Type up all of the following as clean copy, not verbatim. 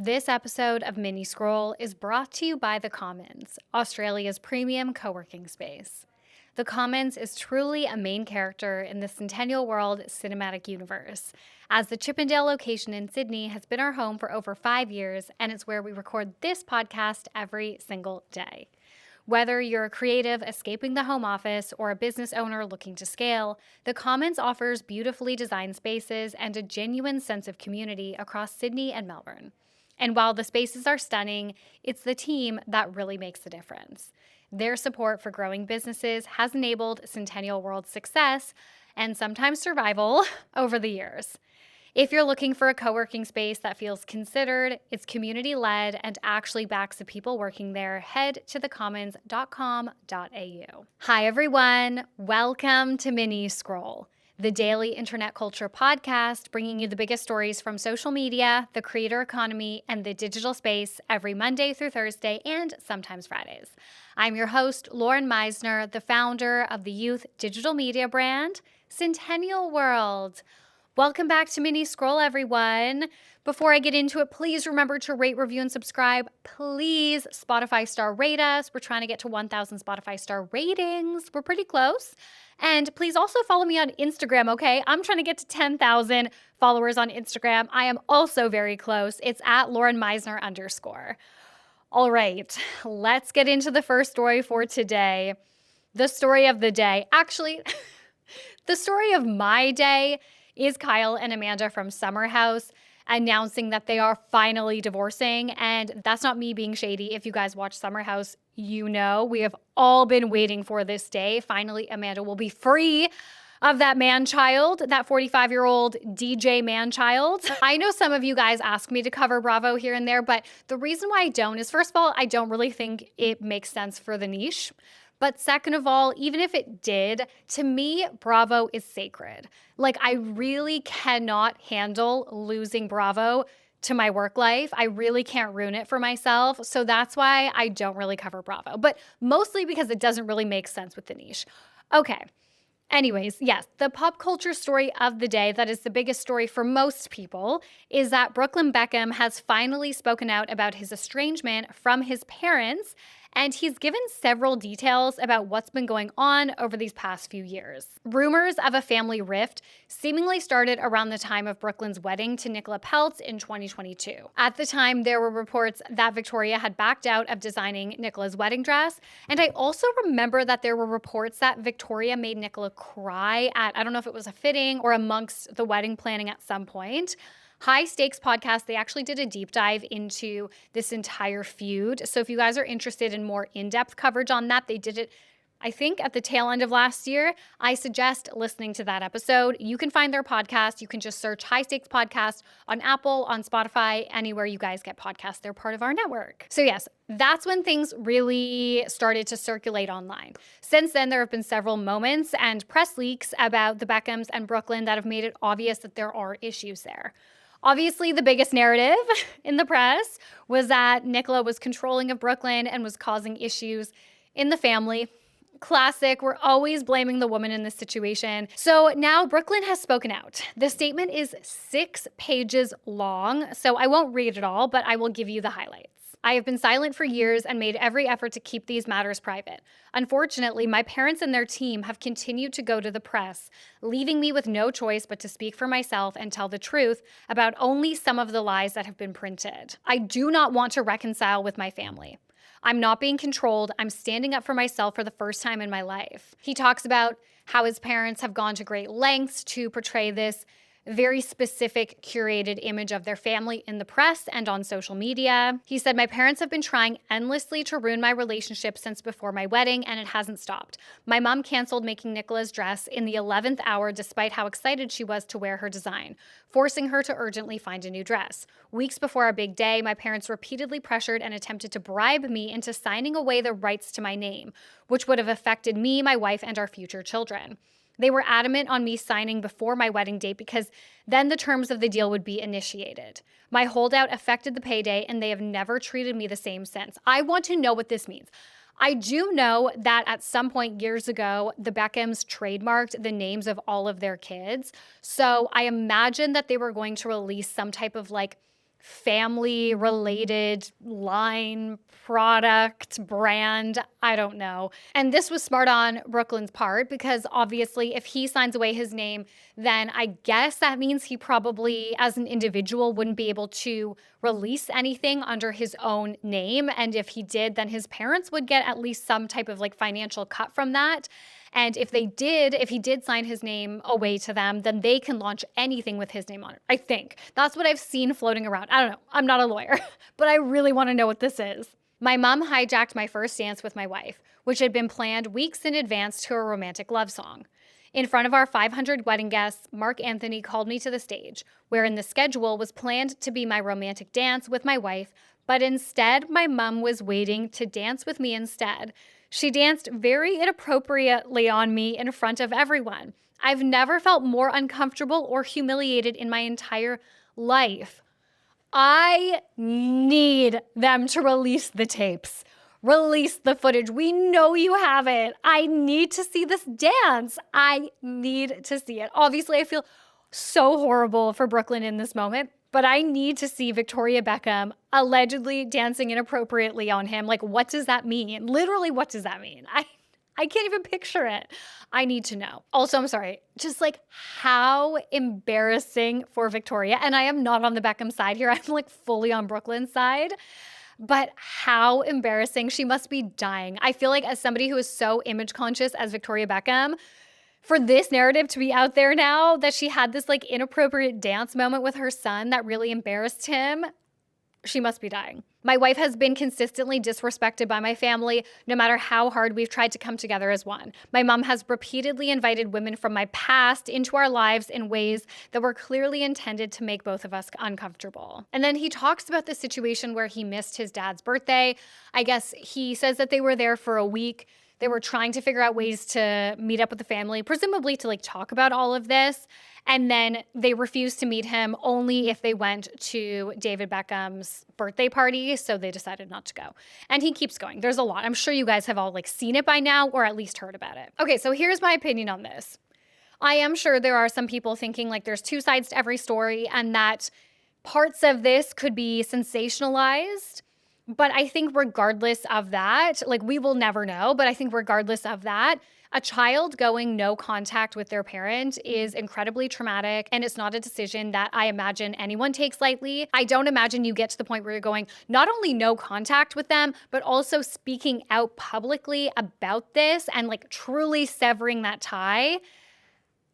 This episode of Mini Scroll is brought to you by The Commons, Australia's premium co-working space. The Commons is truly a main character in the Centennial World cinematic universe, as the Chippendale location in Sydney has been our home for over 5 years, and it's where we record this podcast every single day. Whether you're a creative escaping the home office or a business owner looking to scale, The Commons offers beautifully designed spaces and a genuine sense of community across Sydney and Melbourne. And while the spaces are stunning, it's the team that really makes the difference. Their support for growing businesses has enabled Centennial World's success and sometimes survival over the years. If you're looking for a co-working space that feels considered, it's community-led, and actually backs the people working there, head to thecommons.com.au. Hi, everyone. Welcome to Mini Scroll, the daily internet culture podcast bringing you the biggest stories from social media, the creator economy, and the digital space every Monday through Thursday and sometimes Fridays. I'm your host, Lauren Meisner, the founder of the youth digital media brand, Centennial World. Welcome back to Mini Scroll, everyone. Before I get into it, please remember to rate, review, and subscribe. Please Spotify star rate us. We're trying to get to 1,000 Spotify star ratings. We're pretty close. And please also follow me on Instagram, okay? I'm trying to get to 10,000 followers on Instagram. I am also very close. It's at Lauren Meisner _. All right, let's get into the first story for today. The story of the day. Actually, the story of my day is Kyle and Amanda from Summer House announcing that they are finally divorcing. And that's not me being shady. If you guys watch Summer House, you know we have all been waiting for this day. Finally, Amanda will be free of that man-child, that 45-year-old DJ man-child. I know some of you guys ask me to cover Bravo here and there, but the reason why I don't is, first of all, I don't really think it makes sense for the niche. But second of all, even if it did, to me, Bravo is sacred. Like, I really cannot handle losing Bravo to my work life. I really can't ruin it for myself. So that's why I don't really cover Bravo, but mostly because it doesn't really make sense with the niche. Okay. Anyways, yes, the pop culture story of the day that is the biggest story for most people is that Brooklyn Beckham has finally spoken out about his estrangement from his parents, and he's given several details about what's been going on over these past few years. Rumors of a family rift seemingly started around the time of Brooklyn's wedding to Nicola Peltz in 2022. At the time, there were reports that Victoria had backed out of designing Nicola's wedding dress, and I also remember that there were reports that Victoria made Nicola cry at, I don't know if it was a fitting or amongst the wedding planning at some point. High Stakes podcast, they actually did a deep dive into this entire feud. So if you guys are interested in more in-depth coverage on that, they did it, I think, at the tail end of last year. I suggest listening to that episode. You can find their podcast. You can just search High Stakes Podcast on Apple, on Spotify, anywhere you guys get podcasts. They're part of our network. So yes, that's when things really started to circulate online. Since then, there have been several moments and press leaks about the Beckhams and Brooklyn that have made it obvious that there are issues there. Obviously, the biggest narrative in the press was that Nicola was controlling of Brooklyn and was causing issues in the family. Classic, we're always blaming the woman in this situation. So now Brooklyn has spoken out. The statement is 6 pages long, so I won't read it all, but I will give you the highlights. I have been silent for years and made every effort to keep these matters private. Unfortunately, my parents and their team have continued to go to the press, leaving me with no choice but to speak for myself and tell the truth about only some of the lies that have been printed. I do not want to reconcile with my family. I'm not being controlled. I'm standing up for myself for the first time in my life. He talks about how his parents have gone to great lengths to portray this very specific curated image of their family in the press and on social media. He said, my parents have been trying endlessly to ruin my relationship since before my wedding, and it hasn't stopped. My mom canceled making Nicola's dress in the 11th hour despite how excited she was to wear her design, forcing her to urgently find a new dress. Weeks before our big day, my parents repeatedly pressured and attempted to bribe me into signing away the rights to my name, which would have affected me, my wife, and our future children. They were adamant on me signing before my wedding date because then the terms of the deal would be initiated. My holdout affected the payday, and they have never treated me the same since. I want to know what this means. I do know that at some point years ago, the Beckhams trademarked the names of all of their kids. So I imagine that they were going to release some type of family related line, product, brand. I don't know. And this was smart on Brooklyn's part because obviously if he signs away his name, then I guess that means he probably as an individual wouldn't be able to release anything under his own name. And if he did, then his parents would get at least some type of like financial cut from that. And if he did sign his name away to them, then they can launch anything with his name on it. I think that's what I've seen floating around. I don't know. I'm not a lawyer, but I really want to know what this is. My mom hijacked my first dance with my wife, which had been planned weeks in advance to a romantic love song. In front of our 500 wedding guests, Mark Anthony called me to the stage, wherein the schedule was planned to be my romantic dance with my wife, but instead my mom was waiting to dance with me instead. She danced very inappropriately on me in front of everyone. I've never felt more uncomfortable or humiliated in my entire life. I need them to release the tapes. Release the footage. We know you have it. I need to see this dance. I need to see it. Obviously, I feel so horrible for Brooklyn in this moment, but I need to see Victoria Beckham allegedly dancing inappropriately on him. Like, what does that mean? Literally, what does that mean? I can't even picture it. I need to know. Also, I'm sorry, just like how embarrassing for Victoria. And I am not on the Beckham side here. I'm like fully on Brooklyn's side. But how embarrassing. She must be dying. I feel like as somebody who is so image conscious as Victoria Beckham, for this narrative to be out there now that she had this like inappropriate dance moment with her son that really embarrassed him, she must be dying. My wife has been consistently disrespected by my family, no matter how hard we've tried to come together as one. My mom has repeatedly invited women from my past into our lives in ways that were clearly intended to make both of us uncomfortable. And then he talks about the situation where he missed his dad's birthday. I guess he says that they were there for a week. They were trying to figure out ways to meet up with the family, presumably to like talk about all of this. And then they refused to meet him only if they went to David Beckham's birthday party. So they decided not to go. And he keeps going. There's a lot. I'm sure you guys have all like seen it by now or at least heard about it. Okay, so here's my opinion on this. I am sure there are some people thinking like there's two sides to every story and that parts of this could be sensationalized. But I think regardless of that, like we will never know, but I think regardless of that, a child going no contact with their parent is incredibly traumatic, and it's not a decision that I imagine anyone takes lightly. I don't imagine you get to the point where you're going not only no contact with them, but also speaking out publicly about this and like truly severing that tie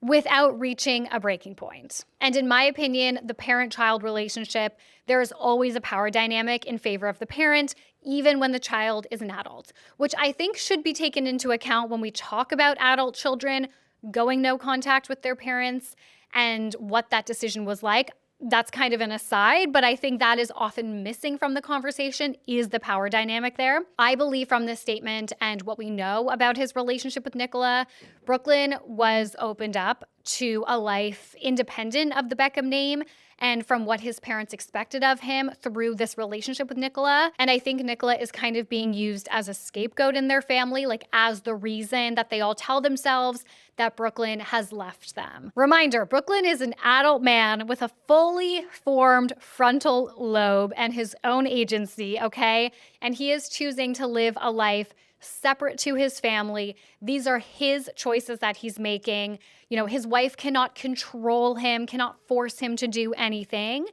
without reaching a breaking point. And in my opinion, the parent-child relationship, there is always a power dynamic in favor of the parent, even when the child is an adult, which I think should be taken into account when we talk about adult children going no contact with their parents and what that decision was like. That's kind of an aside, but I think that is often missing from the conversation is the power dynamic there. I believe from this statement and what we know about his relationship with Nicola, Brooklyn was opened up to a life independent of the Beckham name and from what his parents expected of him through this relationship with Nicola. And I think Nicola is kind of being used as a scapegoat in their family, like as the reason that they all tell themselves that Brooklyn has left them. Reminder, Brooklyn is an adult man with a fully formed frontal lobe and his own agency, okay? And he is choosing to live a life separate to his family. These are his choices that he's making. You know, his wife cannot control him, cannot force him to do anything.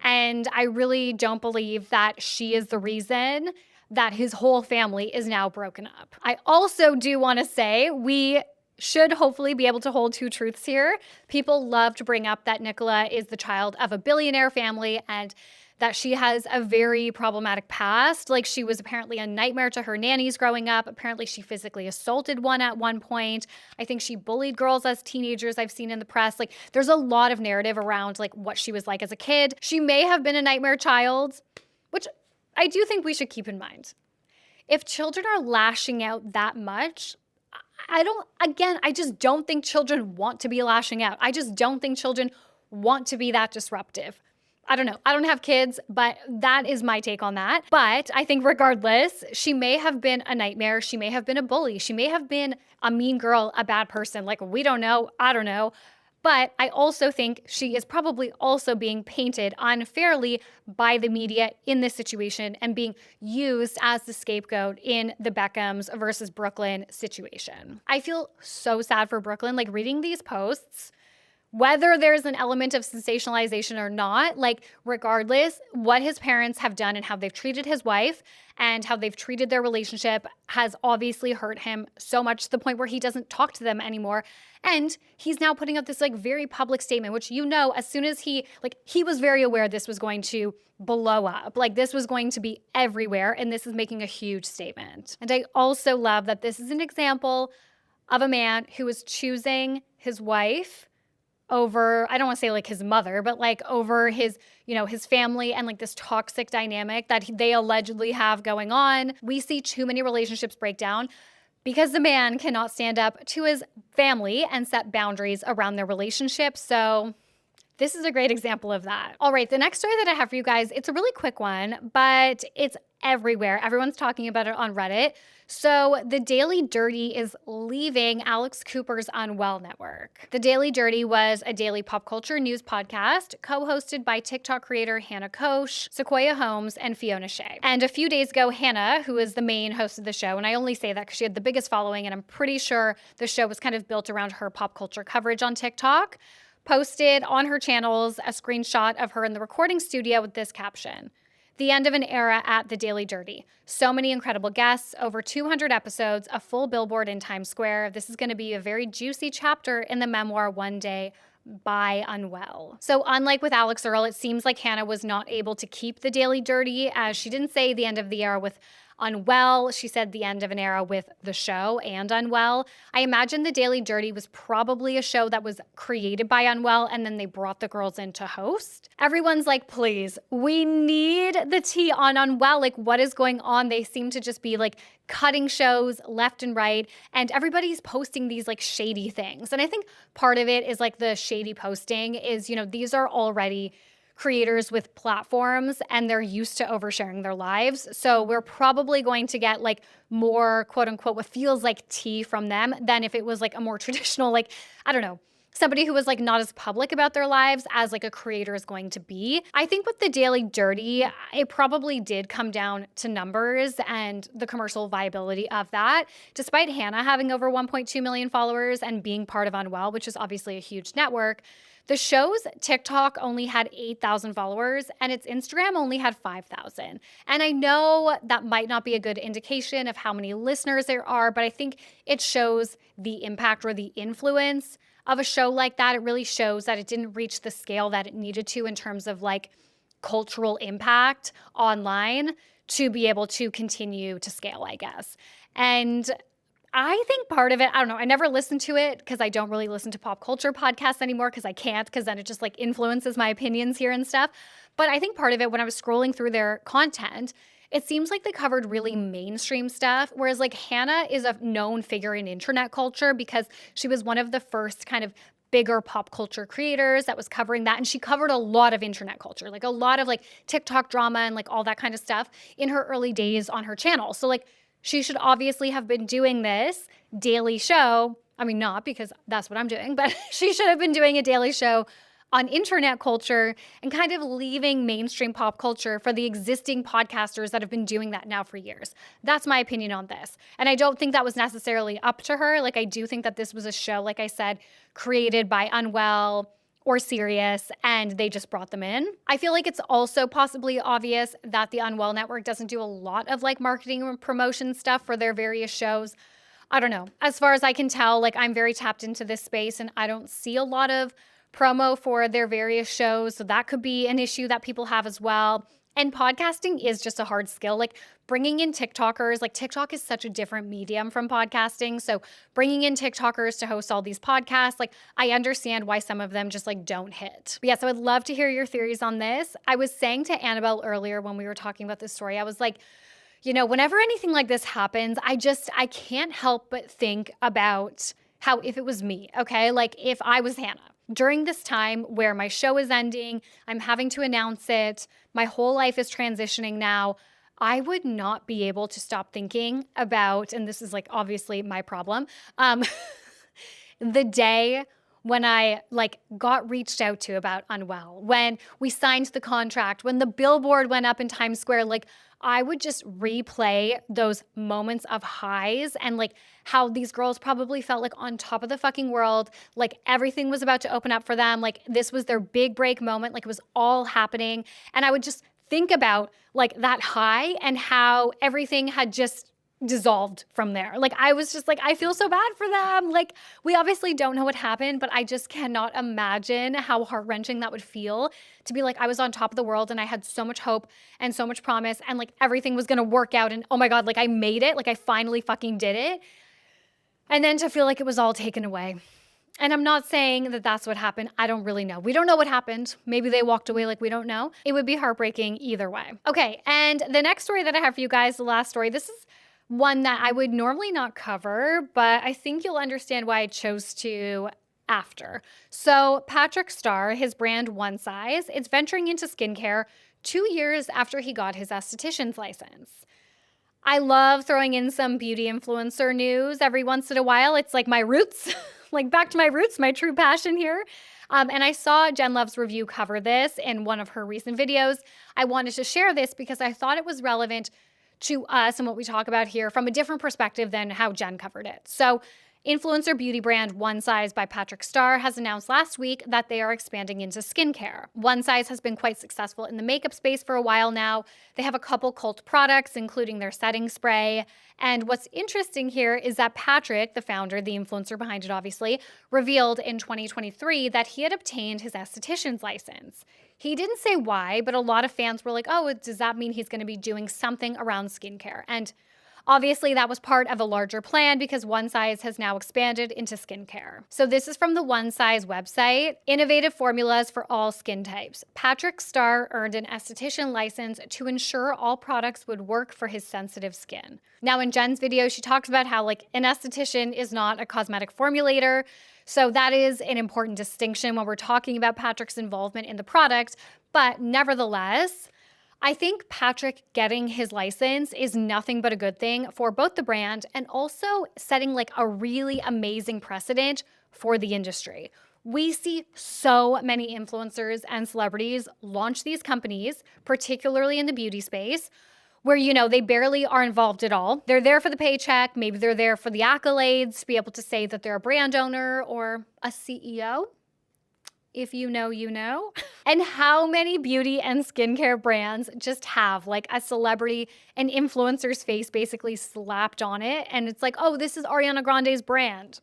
And I really don't believe that she is the reason that his whole family is now broken up. I also do want to say we should hopefully be able to hold two truths here. People love to bring up that Nicola is the child of a billionaire family and that she has a very problematic past. Like she was apparently a nightmare to her nannies growing up. Apparently she physically assaulted one at one point. I think she bullied girls as teenagers I've seen in the press. Like there's a lot of narrative around like what she was like as a kid. She may have been a nightmare child, which I do think we should keep in mind. If children are lashing out that much, I just don't think children want to be lashing out. I just don't think children want to be that disruptive. I don't know. I don't have kids, but that is my take on that. But I think regardless, she may have been a nightmare. She may have been a bully. She may have been a mean girl, a bad person. Like, we don't know. I don't know. But I also think she is probably also being painted unfairly by the media in this situation and being used as the scapegoat in the Beckhams versus Brooklyn situation. I feel so sad for Brooklyn. Like reading these posts, whether there's an element of sensationalization or not, like regardless, what his parents have done and how they've treated his wife and how they've treated their relationship has obviously hurt him so much to the point where he doesn't talk to them anymore. And he's now putting out this like very public statement, which, as soon as he was very aware this was going to blow up. Like this was going to be everywhere. And this is making a huge statement. And I also love that this is an example of a man who is choosing his wife over, I don't want to say like his mother, but like over his, his family and like this toxic dynamic that they allegedly have going on. We see too many relationships break down because the man cannot stand up to his family and set boundaries around their relationship. So this is a great example of that. All right, the next story that I have for you guys, it's a really quick one, but it's everywhere. Everyone's talking about it on Reddit. So the Daily Dirty is leaving Alex Cooper's Unwell Network. The Daily Dirty was a daily pop culture news podcast co-hosted by TikTok creator Hannah Koch, Sequoia Holmes, and Fiona Shea. And a few days ago, Hannah, who is the main host of the show, and I only say that because she had the biggest following, and I'm pretty sure the show was kind of built around her pop culture coverage on TikTok, posted on her channels a screenshot of her in the recording studio with this caption: "The end of an era at the Daily Dirty. So many incredible guests, over 200 episodes, a full billboard in Times Square. This is going to be a very juicy chapter in the memoir One Day by Unwell." So unlike with Alex Earl, it seems like Hannah was not able to keep the Daily Dirty, as she didn't say the end of the era with Unwell. She said the end of an era with the show and Unwell. I imagine the Daily Dirty was probably a show that was created by Unwell and then they brought the girls in to host. Everyone's like, please, we need the tea on Unwell. Like, what is going on? They seem to just be like cutting shows left and right, and everybody's posting these like shady things. And I think part of it is like the shady posting is, these are already creators with platforms and they're used to oversharing their lives. So we're probably going to get like more quote unquote what feels like tea from them than if it was like a more traditional, like, I don't know, somebody who was like not as public about their lives as like a creator is going to be. I think with the Daily Dirty, it probably did come down to numbers and the commercial viability of that. Despite Hannah having over 1.2 million followers and being part of Unwell, which is obviously a huge network, the show's TikTok only had 8,000 followers and its Instagram only had 5,000. And I know that might not be a good indication of how many listeners there are, but I think it shows the impact or the influence of a show like that. It really shows that it didn't reach the scale that it needed to in terms of like cultural impact online to be able to continue to scale, I guess. And I think part of it, I don't know, I never listened to it because I don't really listen to pop culture podcasts anymore because I can't, because then it just like influences my opinions here and stuff. But I think part of it, when I was scrolling through their content, it seems like they covered really mainstream stuff, whereas like Hannah is a known figure in internet culture because she was one of the first kind of bigger pop culture creators that was covering that. And she covered a lot of internet culture, like a lot of like TikTok drama and like all that kind of stuff in her early days on her channel. So like she should obviously have been doing this daily show. I mean, not because that's what I'm doing, but she should have been doing a daily show on internet culture and kind of leaving mainstream pop culture for the existing podcasters that have been doing that now for years. That's my opinion on this. And I don't think that was necessarily up to her. Like, I do think that this was a show, like I said, created by Unwell or Sirius, and they just brought them in. I feel like it's also possibly obvious that the Unwell Network doesn't do a lot of like marketing and promotion stuff for their various shows. I don't know. As far as I can tell, like I'm very tapped into this space and I don't see a lot of promo for their various shows. So that could be an issue that people have as well. And podcasting is just a hard skill. Like bringing in TikTokers, like TikTok is such a different medium from podcasting. So bringing in TikTokers to host all these podcasts, like I understand why some of them just like don't hit. But yeah, so I'd love to hear your theories on this. I was saying to Annabelle earlier when we were talking about this story, I was like, whenever anything like this happens, I can't help but think about how if it was me, okay? Like if I was Hannah, during this time where my show is ending, I'm having to announce it, my whole life is transitioning now, I would not be able to stop thinking about, and this is like obviously my problem, the day when I got reached out to about Unwell, when we signed the contract, when the billboard went up in Times Square, I would just replay those moments of highs and how these girls probably felt on top of the fucking world, everything was about to open up for them, this was their big break moment, it was all happening. And I would just think about that high and how everything had just dissolved from there. I was just I feel so bad for them. We obviously don't know what happened, but I just cannot imagine how heart-wrenching that would feel to be I was on top of the world and I had so much hope and so much promise and everything was going to work out and oh my God, I made it. I finally fucking did it. And then to feel it was all taken away. And I'm not saying that that's what happened. I don't really know. We don't know what happened. Maybe they walked away, we don't know. It would be heartbreaking either way. Okay, and the next story that I have for you guys, the last story, this is one that I would normally not cover, but I think you'll understand why I chose to after. So Patrick Starrr, his brand One Size, is venturing into skincare 2 years after he got his esthetician's license. I love throwing in some beauty influencer news every once in a while. It's my roots, back to my roots, my true passion here. And I saw Jen Love's review cover this in one of her recent videos. I wanted to share this because I thought it was relevant to us and what we talk about here from a different perspective than how Jen covered it. So influencer beauty brand One Size by Patrick Starrr has announced last week that they are expanding into skincare. One Size has been quite successful in the makeup space for a while now. They have a couple cult products, including their setting spray. And what's interesting here is that Patrick, the founder, the influencer behind it obviously, revealed in 2023 that he had obtained his esthetician's license. He didn't say why, but a lot of fans were like, oh, does that mean he's going to be doing something around skincare? And obviously, that was part of a larger plan because One Size has now expanded into skincare. So this is from the One Size website. Innovative formulas for all skin types. Patrick Starrr earned an esthetician license to ensure all products would work for his sensitive skin. Now, in Jen's video, she talks about how an esthetician is not a cosmetic formulator. So that is an important distinction when we're talking about Patrick's involvement in the product. But nevertheless, I think Patrick getting his license is nothing but a good thing for both the brand and also setting a really amazing precedent for the industry. We see so many influencers and celebrities launch these companies, particularly in the beauty space, where, they barely are involved at all. They're there for the paycheck. Maybe they're there for the accolades, to be able to say that they're a brand owner or a CEO. If you know, you know. And how many beauty and skincare brands just have a celebrity, an influencer's face basically slapped on it. And it's oh, this is Ariana Grande's brand.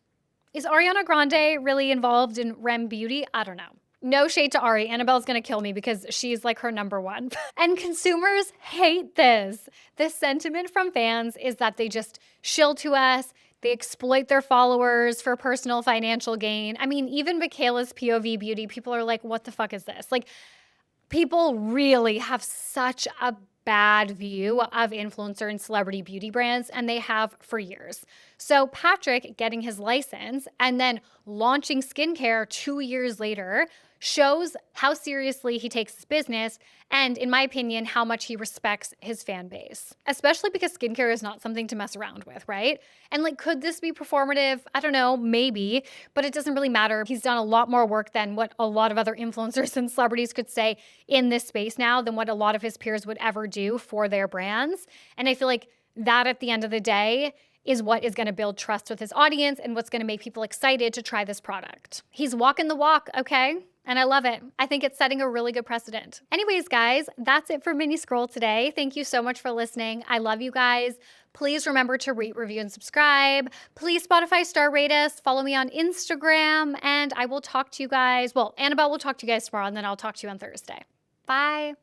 Is Ariana Grande really involved in Rem Beauty? I don't know. No shade to Ari. Annabelle's going to kill me because she's her number one. And consumers hate this. The sentiment from fans is that they just shill to us. They exploit their followers for personal financial gain. I mean, even Michaela's POV beauty, people are what the fuck is this? People really have such a bad view of influencer and celebrity beauty brands, and they have for years. So Patrick getting his license and then launching skincare 2 years later shows how seriously he takes his business and, in my opinion, how much he respects his fan base, especially because skincare is not something to mess around with, right? And could this be performative? I don't know, maybe, but it doesn't really matter. He's done a lot more work than what a lot of other influencers and celebrities could say in this space now than what a lot of his peers would ever do for their brands. And I feel that at the end of the day is what is going to build trust with his audience and what's going to make people excited to try this product. He's walking the walk, okay? And I love it. I think it's setting a really good precedent. Anyways, guys, that's it for Mini Scroll today. Thank you so much for listening. I love you guys. Please remember to rate, review, and subscribe. Please Spotify star rate us. Follow me on Instagram. And I will talk to you guys. Well, Annabelle will talk to you guys tomorrow, and then I'll talk to you on Thursday. Bye.